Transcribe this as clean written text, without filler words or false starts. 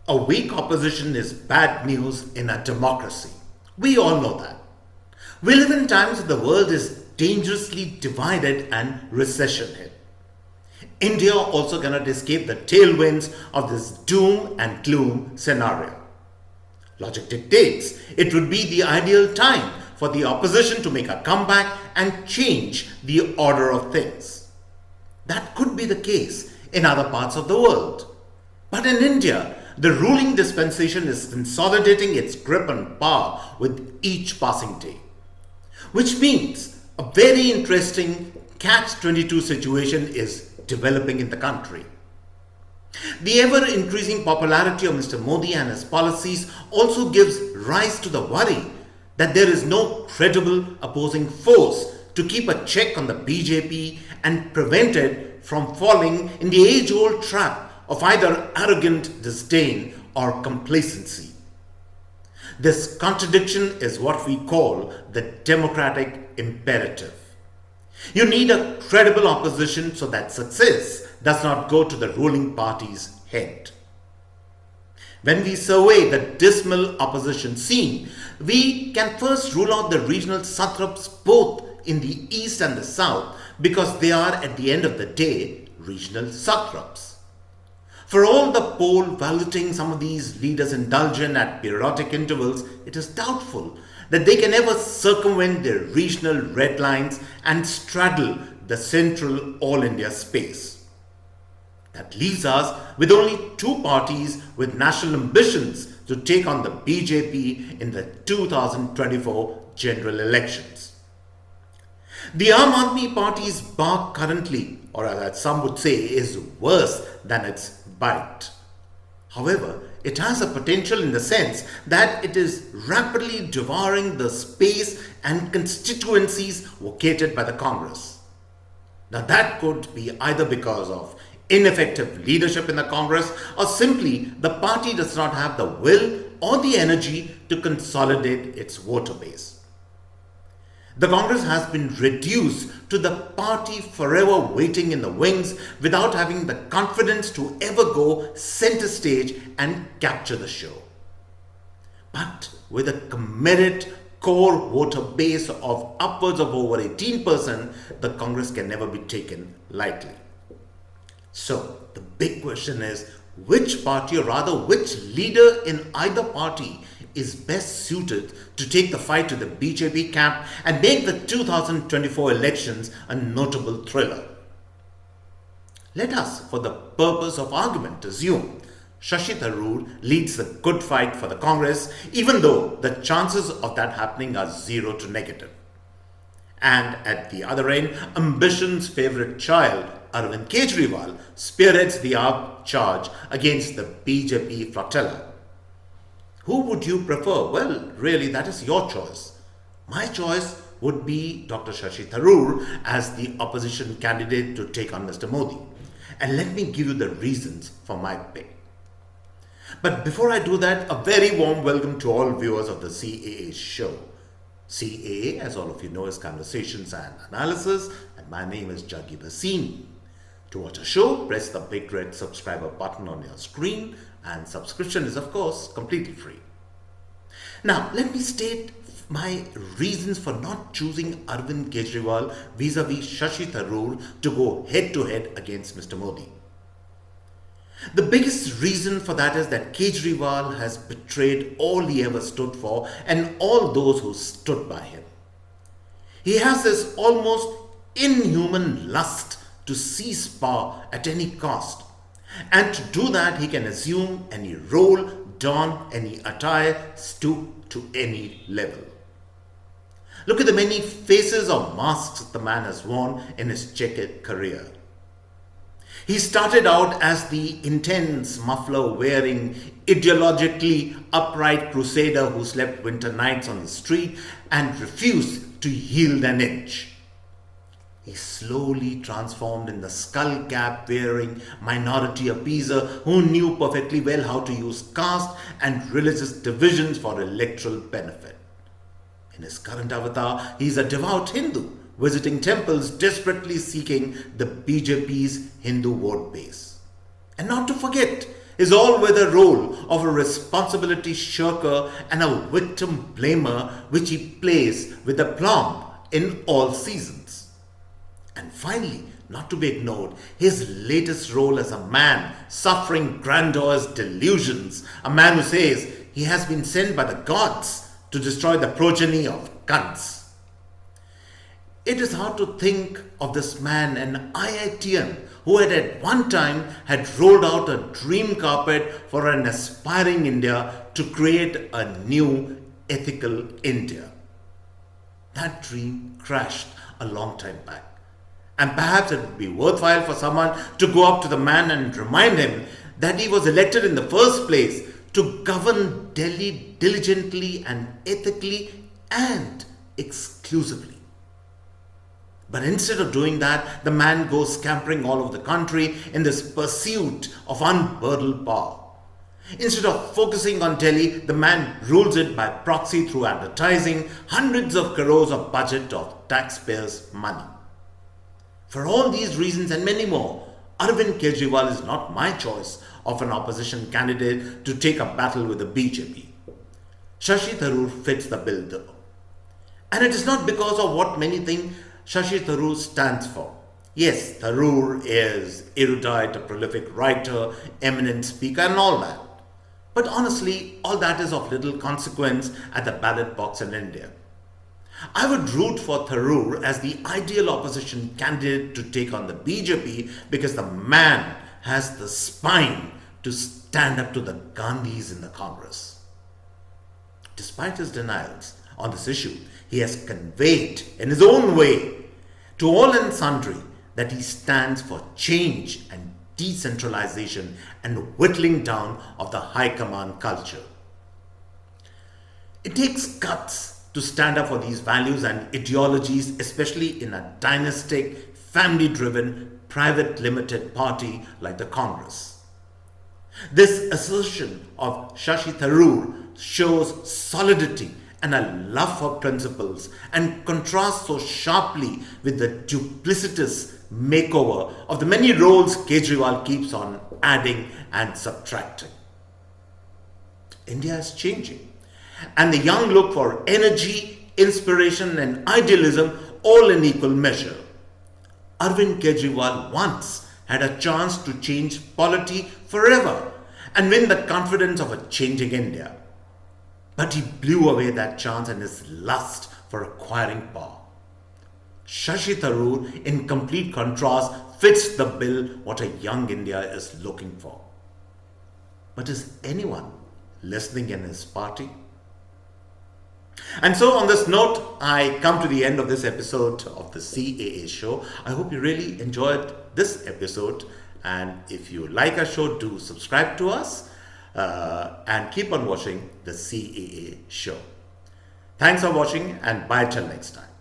A weak opposition is bad news in a democracy. We all know that. We live in times when the world is dangerously divided and recession hit. India also cannot escape the tailwinds of this doom and gloom scenario. Logic dictates it would be the ideal time for the opposition to make a comeback and change the order of things. That could be the case in other parts of the world. But in India, the ruling dispensation is consolidating its grip on power with each passing day. Which means a very interesting catch-22 situation is developing in the country. The ever-increasing popularity of Mr. Modi and his policies also gives rise to the worry that there is no credible opposing force to keep a check on the BJP and prevent it from falling in the age-old trap of either arrogant disdain or complacency. This contradiction is what we call the democratic imperative. You need a credible opposition so that success does not go to the ruling party's head. When we survey the dismal opposition scene, we can first rule out the regional satraps both in the east and the south because they are at the end of the day regional satraps. For all the poll valuing some of these leaders indulgent at periodic intervals, it is doubtful that they can ever circumvent their regional red lines and straddle the central all India space. That leaves us with only two parties with national ambitions to take on the BJP in the 2024 general elections. The Aam Aadmi Party's bark currently, or as some would say, is worse than its bite. However, it has a potential in the sense that it is rapidly devouring the space and constituencies vacated by the Congress. Now that could be either because of ineffective leadership in the Congress or simply the party does not have the will or the energy to consolidate its voter base. The Congress has been reduced to the party forever waiting in the wings without having the confidence to ever go center stage and capture the show. But with a committed core voter base of upwards of over 18%, the Congress can never be taken lightly. So the big question is, which party, or rather which leader in either party is best suited to take the fight to the BJP camp and make the 2024 elections a notable thriller? Let us, for the purpose of argument, assume Shashi Tharoor leads the good fight for the Congress, even though the chances of that happening are 0 to negative. And at the other end, ambition's favorite child, Arvind Kejriwal, spearheads the charge against the BJP flotilla. Who would you prefer? Well, really, that is your choice. My choice would be Dr. Shashi Tharoor as the opposition candidate to take on Mr. Modi. And let me give you the reasons for my pick. But before I do that, a very warm welcome to all viewers of the CAA show. CAA, as all of you know, is Conversations and Analysis, and my name is Juggi Bhasin. To watch a show, press the big red subscriber button on your screen, and subscription is of course completely free. Now, let me state my reasons for not choosing Arvind Kejriwal vis-a-vis Shashi Tharoor to go head-to-head against Mr. Modi. The biggest reason for that is that Kejriwal has betrayed all he ever stood for and all those who stood by him. He has this almost inhuman lust to seize power at any cost. And to do that, he can assume any role, don any attire, stoop to any level. Look at the many faces or masks the man has worn in his checkered career. He started out as the intense, muffler-wearing, ideologically upright crusader who slept winter nights on the street and refused to yield an inch. He slowly transformed in the skull cap wearing minority appeaser who knew perfectly well how to use caste and religious divisions for electoral benefit. In his current avatar, he is a devout Hindu, visiting temples desperately seeking the BJP's Hindu vote base. And not to forget, his all-weather role of a responsibility shirker and a victim blamer, which he plays with aplomb in all seasons. And finally, not to be ignored, his latest role as a man suffering grandiose delusions, a man who says he has been sent by the gods to destroy the progeny of cunts. It is hard to think of this man, an IITian, who at one time had rolled out a dream carpet for an aspiring India to create a new ethical India. That dream crashed a long time back. And perhaps it would be worthwhile for someone to go up to the man and remind him that he was elected in the first place to govern Delhi diligently and ethically and exclusively. But instead of doing that, the man goes scampering all over the country in this pursuit of unbridled power. Instead of focusing on Delhi, the man rules it by proxy through advertising hundreds of crores of budget of taxpayers' money. For all these reasons and many more, Arvind Kejriwal is not my choice of an opposition candidate to take a battle with the BJP. Shashi Tharoor fits the bill though. And it is not because of what many think Shashi Tharoor stands for. Yes, Tharoor is erudite, a prolific writer, eminent speaker and all that. But honestly, all that is of little consequence at the ballot box in India. I would root for Tharoor as the ideal opposition candidate to take on the BJP because the man has the spine to stand up to the Gandhis in the Congress. Despite his denials on this issue, he has conveyed in his own way to all and sundry that he stands for change and decentralization and whittling down of the high command culture. It takes guts to stand up for these values and ideologies, especially in a dynastic, family-driven, private limited party like the Congress. This assertion of Shashi Tharoor shows solidity and a love for principles and contrasts so sharply with the duplicitous makeover of the many roles Kejriwal keeps on adding and subtracting. India is changing, and the young look for energy, inspiration and idealism all in equal measure. Arvind Kejriwal once had a chance to change polity forever and win the confidence of a changing India. But he blew away that chance in his lust for acquiring power. Shashi Tharoor, in complete contrast, fits the bill what a young India is looking for. But is anyone listening in his party? And so on this note, I come to the end of this episode of the CAA show. I hope you really enjoyed this episode. And if you like our show, do subscribe to us and keep on watching the CAA show. Thanks for watching and bye till next time.